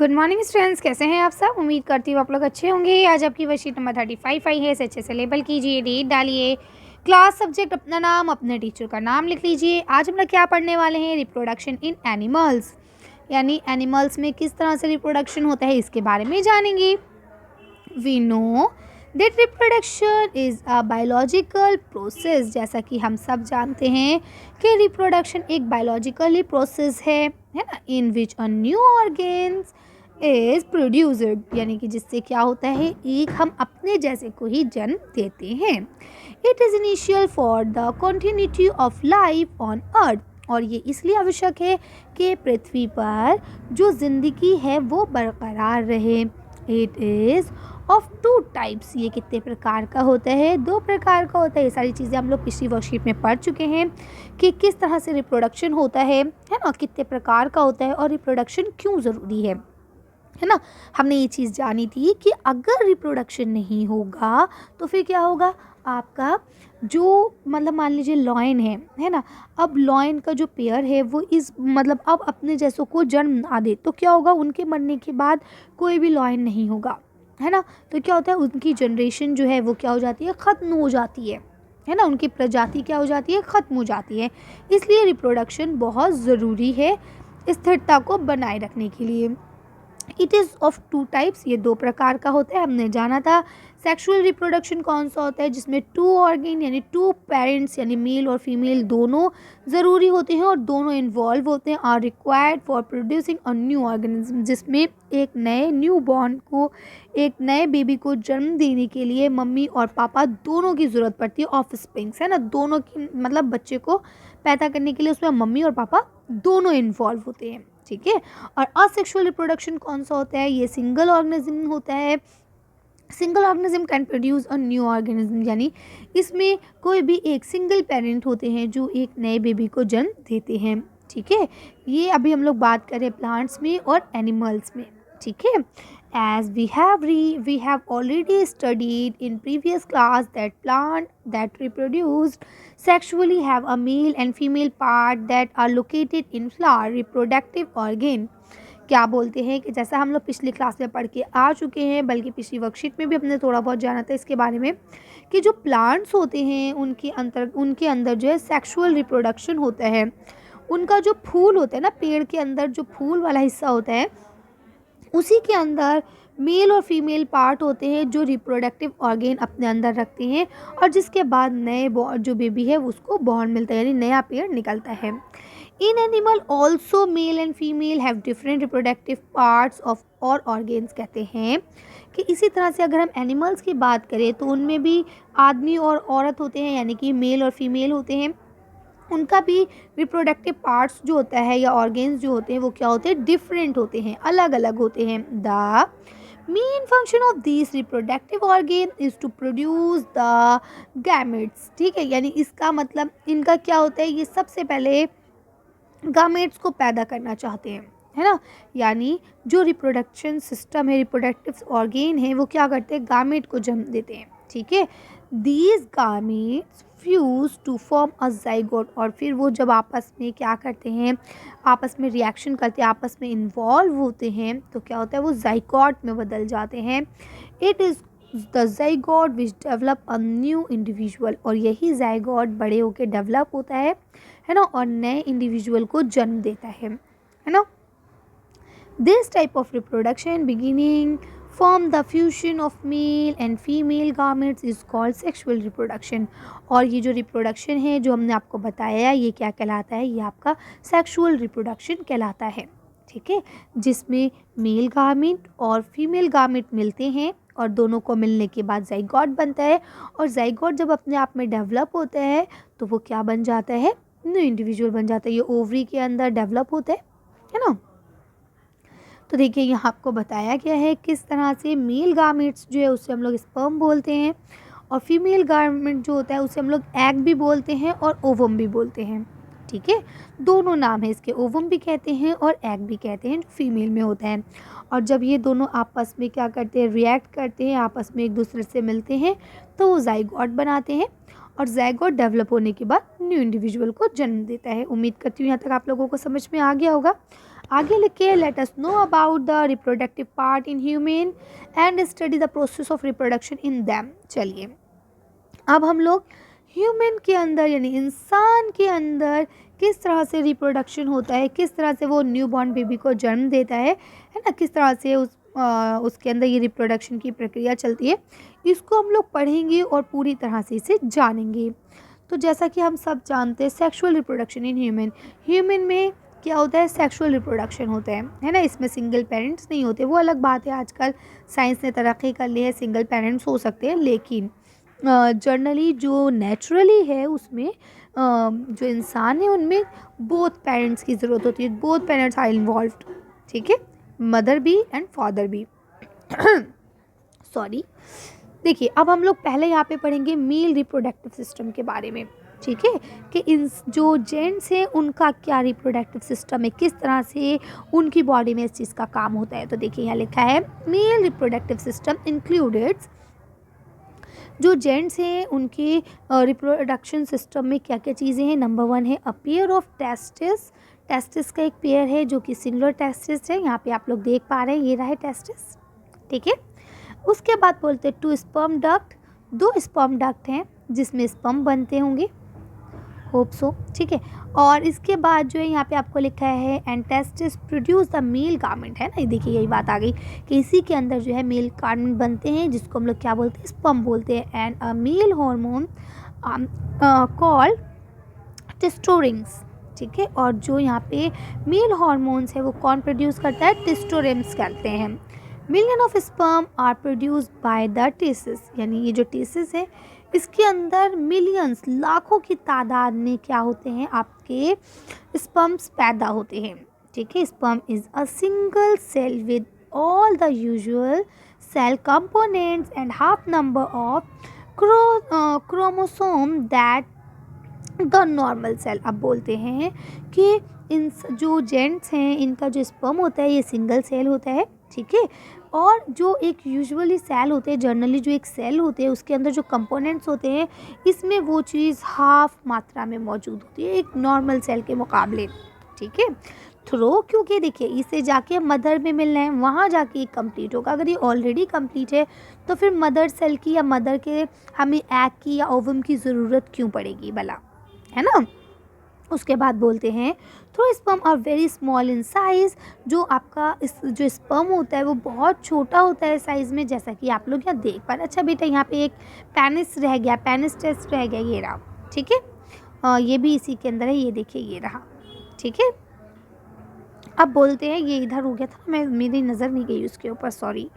Good morning students, कैसे हैं आप सब। उम्मीद करती हूँ आप लोग अच्छे होंगे। आज आपकी वर्कशीट नंबर 35 आई है। इसे अच्छे से लेबल कीजिए, डेट डालिए, क्लास, सब्जेक्ट, अपना नाम, अपने टीचर का नाम लिख लीजिए। आज हम लोग क्या पढ़ने वाले हैं, रिप्रोडक्शन इन एनिमल्स, यानी एनिमल्स में किस तरह से रिप्रोडक्शन होता है इसके बारे में जानेंगे। We know that reproduction is a biological process. जैसा कि हम सब जानते हैं कि रिप्रोडक्शन एक बायोलॉजिकली प्रोसेस है ना, in which a new organs is produced, यानी कि जिससे क्या होता है, एक हम अपने जैसे को ही जन्म देते हैं। It is initial for the continuity of life on earth, और ये इसलिए आवश्यक है कि पृथ्वी पर जो ज़िंदगी है वो बरकरार रहे। It is of two types, ये कितने प्रकार का होता है, दो प्रकार का होता है। ये सारी चीज़ें हम लोग पिछली वर्कशीट में पढ़ चुके हैं कि किस तरह से रिप्रोडक्शन होता है ना, कितने प्रकार का होता है और रिप्रोडक्शन क्यों ज़रूरी है ना। हमने ये चीज़ जानी थी कि अगर रिप्रोडक्शन नहीं होगा तो फिर क्या होगा, आपका जो मतलब मान लीजिए लॉयन है ना, अब लॉयन का जो पेयर है वो इस मतलब अब अपने जैसों को जन्म ना दे तो क्या होगा, उनके मरने के बाद कोई भी लॉयन नहीं होगा, है ना। तो क्या होता है, उनकी जनरेशन जो है वो क्या हो जाती है, ख़त्म हो जाती है ना, उनकी प्रजाति क्या हो जाती है, ख़त्म हो जाती है। इसलिए रिप्रोडक्शन बहुत ज़रूरी है स्थिरता को बनाए रखने के लिए। It is of two types, ये दो प्रकार का होता है, हमने जाना था। सेक्सुअल रिप्रोडक्शन कौन सा होता है, जिसमें टू ऑर्गेन यानी टू पेरेंट्स यानी मेल और फीमेल दोनों ज़रूरी होते हैं और दोनों इन्वॉल्व होते हैं, are required for producing a new organism, जिसमें एक नए न्यू बॉर्न को, एक नए बेबी को जन्म देने के लिए मम्मी और पापा दोनों की ज़रूरत पड़ती है। ऑफ स्प्रिंग्स है ना, दोनों की मतलब बच्चे को पैदा करने के लिए उसमें मम्मी और पापा दोनों इन्वॉल्व होते हैं, ठीक है। और असेक्सुअल रिप्रोडक्शन कौन सा होता है, ये सिंगल ऑर्गेनिज्म होता है। Single organism can produce a new organism, यानी इसमें कोई भी एक सिंगल पेरेंट होते हैं जो एक नए बेबी को जन्म देते हैं, ठीक है। ये अभी हम लोग बात करें प्लांट्स में और एनिमल्स में, ठीक है। As we have already studied in previous class that plant that reproduced sexually have a male and female part that are located in flower reproductive organ। क्या बोलते हैं कि जैसा हम लोग पिछली क्लास में पढ़ के आ चुके हैं, बल्कि पिछली वर्कशीट में भी हमने थोड़ा बहुत जाना था इसके बारे में, कि जो प्लांट्स होते हैं उनके अंदर जो है सेक्सुअल रिप्रोडक्शन होता है। उनका जो फूल होता है ना, पेड़ के अंदर जो फूल वाला हिस्सा होता है उसी के अंदर मेल और फीमेल पार्ट होते हैं जो रिप्रोडक्टिव ऑर्गेन अपने अंदर रखते हैं, और जिसके बाद नए जो बेबी है उसको बॉर्न मिलता है, यानी नया पेड़ निकलता है। In animal also mail and female have different reproductive parts of और ऑर्गेन्स। कहते हैं कि इसी तरह से अगर हम एनिमल्स की बात करें तो उनमें भी आदमी और औरत होते हैं, यानी कि मेल और फीमेल होते हैं। उनका भी रिप्रोडक्टिव पार्ट्स जो होता है या ऑर्गेन्स जो होते हैं वो क्या होते हैं, डिफरेंट होते हैं, अलग अलग होते हैं। The main function of this reproductive organ is to produce the gametes, ठीक है। यानी इसका मतलब इनका क्या होता है, ये सबसे पहले गामेट्स को पैदा करना चाहते हैं, है ना। यानी जो रिप्रोडक्शन सिस्टम है, रिप्रोडक्टिव ऑर्गेन है, वो क्या करते हैं, गामेट को जन्म देते हैं, ठीक है। These gametes fuse to form a zygote, और फिर वो जब आपस में क्या करते हैं, आपस में रिएक्शन करते हैं, आपस में इन्वॉल्व होते हैं, तो क्या होता है, वो जाइगोट में बदल जाते हैं। It is the zygote which develop a new individual, और यही जाइगोट बड़े होकर डेवलप होता है ना, और नए इंडिविजुअल को जन्म देता है ना। This type of reproduction beginning from the fusion of male and female gametes is called sexual reproduction. और ये जो रिप्रोडक्शन है जो हमने आपको बताया, ये क्या कहलाता है, ये आपका सेक्सुअल रिप्रोडक्शन कहलाता है, ठीक है। जिसमें मेल गामेट और फीमेल गामेट मिलते हैं और दोनों को मिलने के बाद जाइगोट बनता है, और जाइगोट जब अपने आप में डेवलप होता है तो वो क्या बन जाता है, न्यू इंडिविजुअल बन जाता है। ये ओवरी के अंदर डेवलप होता है ना। तो देखिए यहाँ आपको बताया गया है किस तरह से मेल गामेट्स जो है उससे हम लोग स्पर्म बोलते हैं, और फीमेल गामेट जो होता है उसे हम लोग एग भी बोलते हैं और ओवम भी बोलते हैं, ठीक है। दोनों नाम है इसके, ओवम भी कहते हैं और एग भी कहते हैं, जो फीमेल में होता है। और जब ये दोनों आपस में क्या करते हैं, रिएक्ट करते हैं, आपस में एक दूसरे से मिलते हैं, तो वो जाइगोट बनाते हैं, और जाइगोट डेवलप होने के बाद न्यू इंडिविजुअल को जन्म देता है। उम्मीद करती हूँ यहाँ तक आप लोगों को समझ में आ गया होगा। आगे लिखिए let us know about the reproductive part in human and study the process of reproduction in them. चलिए अब हम लोग ह्यूमन के अंदर यानी इंसान के अंदर किस तरह से रिप्रोडक्शन होता है, किस तरह से वो न्यू बॉर्न बेबी को जन्म देता है ना, किस तरह से उसके अंदर ये रिप्रोडक्शन की प्रक्रिया चलती है, इसको हम लोग पढ़ेंगे और पूरी तरह से इसे जानेंगे। तो जैसा कि हम सब जानते हैं सेक्सुअल रिप्रोडक्शन इन ह्यूमन में क्या होता है, सेक्सुअल रिप्रोडक्शन होता है ना। इसमें सिंगल पेरेंट्स नहीं होते, वो अलग बात है, आजकल साइंस ने तरक्की कर ली है, सिंगल पेरेंट्स हो सकते हैं, लेकिन जनरली जो नेचुरली है उसमें जो इंसान है उनमें बोथ पेरेंट्स की ज़रूरत होती है, बोथ पेरेंट्स आर इन्वॉल्व्ड, ठीक है, मदर भी एंड फादर भी। सॉरी, देखिए अब हम लोग पहले यहाँ पे पढ़ेंगे मेल रिप्रोडक्टिव सिस्टम के बारे में, ठीक है, कि इन जो जेंट्स हैं उनका क्या रिप्रोडक्टिव सिस्टम है, किस तरह से उनकी बॉडी में इस चीज़ का काम होता है। तो देखिए यहाँ लिखा है मेल रिप्रोडक्टिव सिस्टम इंक्लूडेड, जो जेंट्स हैं उनके रिप्रोडक्शन सिस्टम में क्या क्या चीज़ें हैं। नंबर 1 है a pair of testis, testis का एक पेयर है जो कि सिंगुलर टेस्टिस है, यहाँ पे आप लोग देख पा रहे हैं, ये रहा है टेस्टिस, ठीक है। उसके बाद बोलते हैं 2 स्पर्म डक्ट, 2 स्पर्म डक्ट हैं जिसमें स्पर्म बनते होंगे, होप सो, ठीक है। और इसके बाद जो है यहाँ पे आपको लिखा है and testis produce the male garment, है ना, देखिए यही बात आ गई कि इसी के अंदर जो है मेल गारमेंट बनते हैं जिसको हम लोग क्या बोलते हैं, स्पर्म बोलते हैं। And a male hormone called testosterone, ठीक है। और जो यहाँ पे मेल हार्मोन्स है वो कौन प्रोड्यूस करता है, टेस्टोरेंस करते हैं। Million of sperm are produce by the testis, यानी ये जो टेसिस है इसके अंदर मिलियंस, लाखों की तादाद में क्या होते हैं, आपके स्पर्म्स पैदा होते हैं, ठीक है। Sperm is a single cell with all the usual cell components and half number of chromosome that the normal cell. अब बोलते हैं कि इन जो जेंट्स हैं इनका जो स्पर्म होता है ये सिंगल सेल होता है, ठीक है। और जो एक यूजुअली सेल होते हैं, जनरली जो एक सेल होते हैं उसके अंदर जो कंपोनेंट्स होते हैं इसमें वो चीज़ हाफ मात्रा में मौजूद होती है एक नॉर्मल सेल के मुकाबले, ठीक है। थ्रो, क्योंकि देखिए इसे जाके मदर में मिलना है, वहाँ जाके ये कंप्लीट होगा। अगर ये ऑलरेडी कंप्लीट है तो फिर मदर सेल की या मदर के हमें एग की या ओवम की ज़रूरत क्यों पड़ेगी भला, है ना। उसके बाद बोलते हैं throw sperm are very small in size, जो आपका इस जो स्पर्म होता है वो बहुत छोटा होता है साइज़ में, जैसा कि आप लोग यहाँ देख पा रहे हैं। अच्छा बेटा यहाँ पे एक पेनिस रह गया, पेनिस टेस्ट रह गया, ये रहा, ठीक है, ये भी इसी के अंदर है, ये देखिए ये रहा, ठीक है। अब बोलते हैं ये इधर हो गया था, मैं मेरी नज़र नहीं गई उसके ऊपर, सॉरी।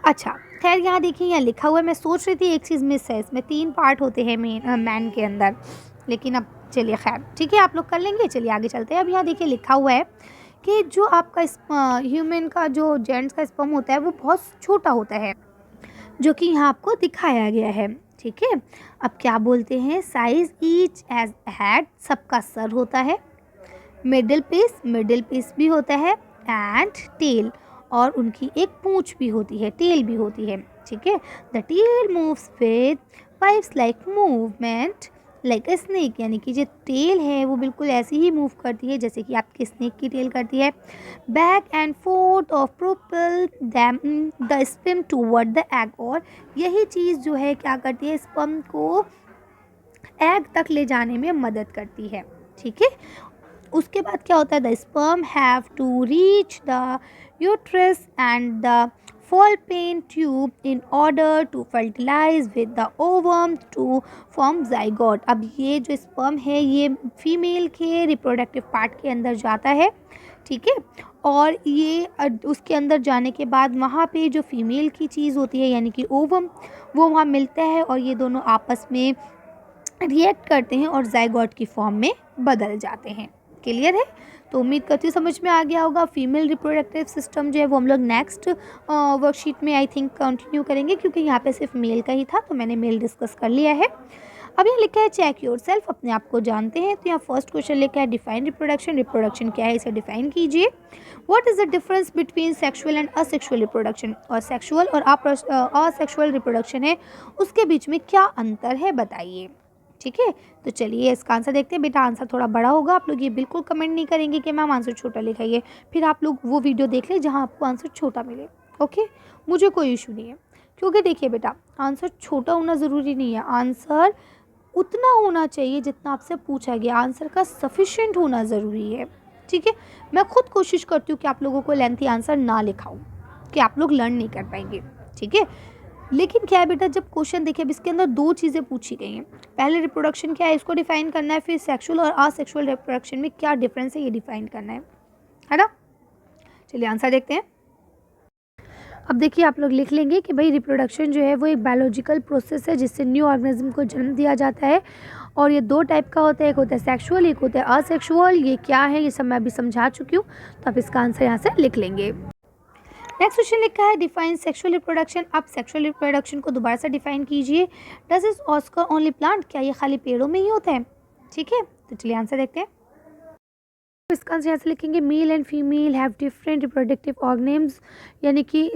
अच्छा खैर यहाँ देखिए यहाँ लिखा हुआ है, मैं सोच रही थी एक चीज़ मिस है, इसमें 3 पार्ट होते हैं मैन के अंदर, लेकिन अब चलिए खैर ठीक है, आप लोग कर लेंगे। चलिए आगे चलते हैं। अब यहाँ देखिए लिखा हुआ है कि जो आपका ह्यूमन का जो जेंट्स का स्पर्म होता है वो बहुत छोटा होता है, जो कि यहाँ आपको दिखाया गया है, ठीक है। अब क्या बोलते हैं, साइज ईच एज हेड, सबका सर होता है, मिडिल पीस भी होता है, एंड टेल, और उनकी एक पूंछ भी होती है, टेल भी होती है, ठीक है। The tail moves with pipes like movement like a snake, यानी कि जो टेल है वो बिल्कुल ऐसी ही मूव करती है जैसे कि आपकी स्नेक की टेल करती है। Back and forth of propel them the sperm toward the egg, और यही चीज़ जो है क्या करती है, स्पर्म को एग तक ले जाने में मदद करती है, ठीक है। उसके बाद क्या होता है, the sperm have to reach the uterus and the fallopian tube in order to fertilize with the ovum to form zygote। अब ये जो स्पर्म है ये फीमेल के रिप्रोडक्टिव पार्ट के अंदर जाता है, ठीक है। और ये उसके अंदर जाने के बाद वहाँ पे जो फीमेल की चीज़ होती है यानी कि ओवम, वो वहाँ मिलता है और ये दोनों आपस में रिएक्ट करते हैं और जाइगोट की फॉर्म में बदल जाते हैं। क्लियर है? तो उम्मीद करती हूँ समझ में आ गया होगा। फीमेल रिप्रोडक्टिव सिस्टम जो है वो हम लोग नेक्स्ट वर्कशीट में आई थिंक कंटिन्यू करेंगे, क्योंकि यहाँ पे सिर्फ मेल का ही था तो मैंने मेल डिस्कस कर लिया है। अब यहाँ लिखा है चेक योर सेल्फ, अपने आप को जानते हैं। तो यहाँ फर्स्ट क्वेश्चन लिखा है डिफाइन रिप्रोडक्शन, रिप्रोडक्शन क्या है इसे डिफाइन कीजिए। What is the difference between sexual and asexual reproduction, और सेक्सुअल और असेक्सुअल रिप्रोडक्शन है उसके बीच में क्या अंतर है बताइए, ठीक है, तो चलिए इसका आंसर देखते हैं। बेटा आंसर थोड़ा बड़ा होगा, आप लोग ये बिल्कुल कमेंट नहीं करेंगे कि मैम आंसर छोटा लिखाइए, फिर आप लोग वो वीडियो देख लें जहाँ आपको आंसर छोटा मिले। ओके, मुझे कोई इशू नहीं है, क्योंकि देखिए बेटा आंसर छोटा होना ज़रूरी नहीं है, आंसर उतना होना चाहिए जितना आपसे पूछा गया, आंसर का सफिशिएंट होना ज़रूरी है। ठीक है, मैं खुद कोशिश करती हूँ कि आप लोगों को लेंथी आंसर ना लिखाऊं, कि आप लोग लर्न नहीं कर पाएंगे। ठीक है, लेकिन क्या है बेटा, जब क्वेश्चन देखिए अब इसके अंदर दो चीज़ें पूछी गई हैं। पहले रिप्रोडक्शन क्या है इसको डिफाइन करना है, फिर सेक्सुअल और असेक्सुअल रिप्रोडक्शन में क्या डिफरेंस है ये डिफाइन करना है ना। चलिए आंसर देखते हैं। अब देखिए आप लोग लिख लेंगे कि भाई रिप्रोडक्शन जो है वो एक बायोलॉजिकल प्रोसेस है जिससे न्यू ऑर्गेनिज्म को जन्म दिया जाता है, और ये दो टाइप का होता है, एक होता है सेक्सुअल, एक होता है असेक्सुअल। ये क्या है ये सब मैं अभी समझा चुकी हूँ, तो आप इसका आंसर यहाँ से लिख लेंगे। नेक्स्ट क्वेश्चन लिखा है डिफाइन सेक्सुअल रिप्रोडक्शन। आप सेक्सुअल रिप्रोडक्शन को दोबारा से डिफाइन कीजिए। Does is Oscar only plant, क्या ये खाली पेड़ों में ही होता है? ठीक है, तो चलिए आंसर देखते हैं। इसका आंसर यहाँ से लिखेंगे mail and female have different reproductive organisms, यानी कि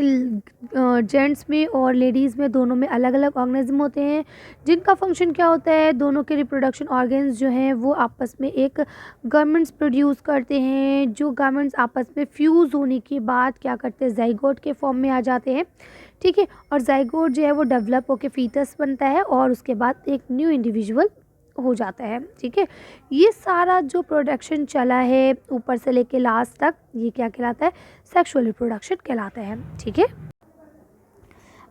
जेंट्स में और लेडीज़ में दोनों में अलग अलग ऑर्गेनिज्म होते हैं, जिनका फंक्शन क्या होता है, दोनों के रिप्रोडक्शन ऑर्गेन्स जो हैं वो आपस में एक गारमेंट्स प्रोड्यूस करते हैं, जो गारमेंट्स आपस में फ्यूज़ होने के बाद क्या करते हैं, जाइगोट के फॉर्म में आ जाते हैं। ठीक है, और जाइगोट जो है वो डेवलप होकर फीटस बनता है और उसके बाद एक न्यू इंडिविजुअल हो जाता है। ठीक है, ये सारा जो प्रोडक्शन चला है ऊपर से लेके लास्ट तक, ये क्या कहलाता है, सेक्सुअल रिप्रोडक्शन कहलाता है। ठीक है,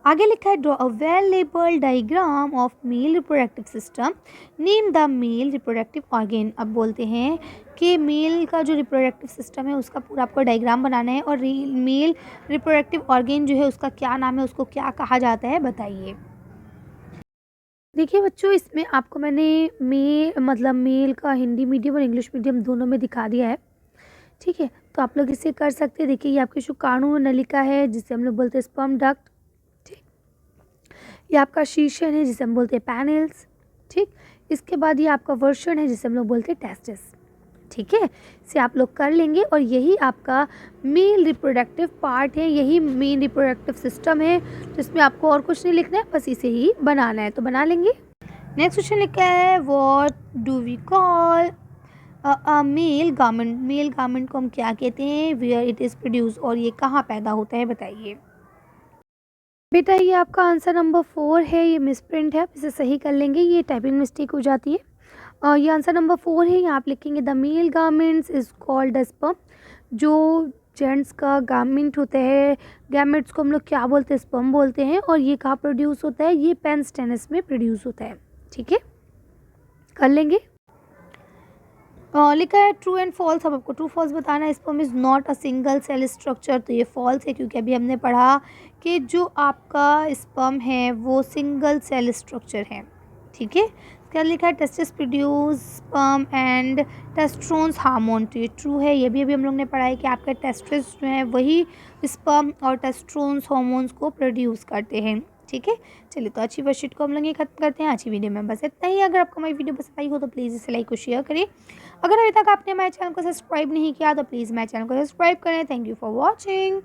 आगे लिखा है draw a well labelled diagram of male reproductive system, name the male reproductive organ. अब बोलते हैं कि मेल का जो रिप्रोडक्टिव सिस्टम है उसका पूरा आपको डायग्राम बनाना है, और मेल रिप्रोडक्टिव ऑर्गेन जो है उसका क्या नाम है, उसको क्या कहा जाता है, बताइए। देखिए बच्चों, इसमें आपको मैंने मेल का हिंदी मीडियम और इंग्लिश मीडियम दोनों में दिखा दिया है। ठीक है, तो आप लोग इसे कर सकते हैं। देखिए ये आपकी शुक्राणु नलिका है जिसे हम लोग बोलते हैं स्पर्म डक्ट। ठीक, ये आपका शीर्षण है जिसे हम बोलते हैं पैनल्स। ठीक, इसके बाद ये आपका वर्षण है जिसे हम लोग बोलते हैं टेस्टिस। ठीक है, इसे आप लोग कर लेंगे, और यही आपका मेल रिप्रोडक्टिव पार्ट है, यही मेन रिप्रोडक्टिव सिस्टम है, जिसमें आपको और कुछ नहीं लिखना है, बस इसे ही बनाना है, तो बना लेंगे। नेक्स्ट क्वेश्चन लिखा है what do we call a male garment. Male garment को हम क्या कहते हैं, वेयर इट इज़ प्रोड्यूस, और ये कहाँ पैदा होता है, बताइए। बेटा ये आपका आंसर नंबर 4 है, ये मिसप्रिंट है, आप इसे सही कर लेंगे, ये टाइपिंग मिस्टेक हो जाती है। ये आंसर नंबर 4 है, यहाँ आप लिखेंगे the male garments is called as sperm. जो जेंट्स का गारमेंट होता है, गैमेट्स को हम लोग क्या बोलते हैं, स्पर्म बोलते हैं, और ये कहाँ प्रोड्यूस होता है, ये पेन्स टेनिस में प्रोड्यूस होता है। ठीक है, कर लेंगे। लिखा है ट्रू एंड फॉल्स। अब आपको ट्रू फॉल्स बताना है। Sperm is not a single cell structure, तो ये फॉल्स है, क्योंकि अभी हमने पढ़ा कि जो आपका स्पर्म है वो सिंगल सेल स्ट्रक्चर है। ठीक है, क्या लिखा है testis produce sperm and testosterone hormone, तो ये ट्रू है, ये भी अभी हम लोग ने पढ़ा है कि आपका टेस्टिस जो है वही स्पर्म और टेस्ट्रोन्स हार्मोन्स को प्रोड्यूस करते हैं। ठीक है, चलिए तो अच्छी वर्कशीट को हम लोग ये खत्म करते हैं। अच्छी वीडियो में बस इतना ही। अगर आपको हमारी वीडियो पसंद आई हो तो प्लीज़ इसे लाइक और शेयर करें। अगर अभी तक आपने हमारे चैनल को सब्सक्राइब नहीं किया तो प्लीज़ हमारे चैनल को सब्सक्राइब करें। Thank you for watching.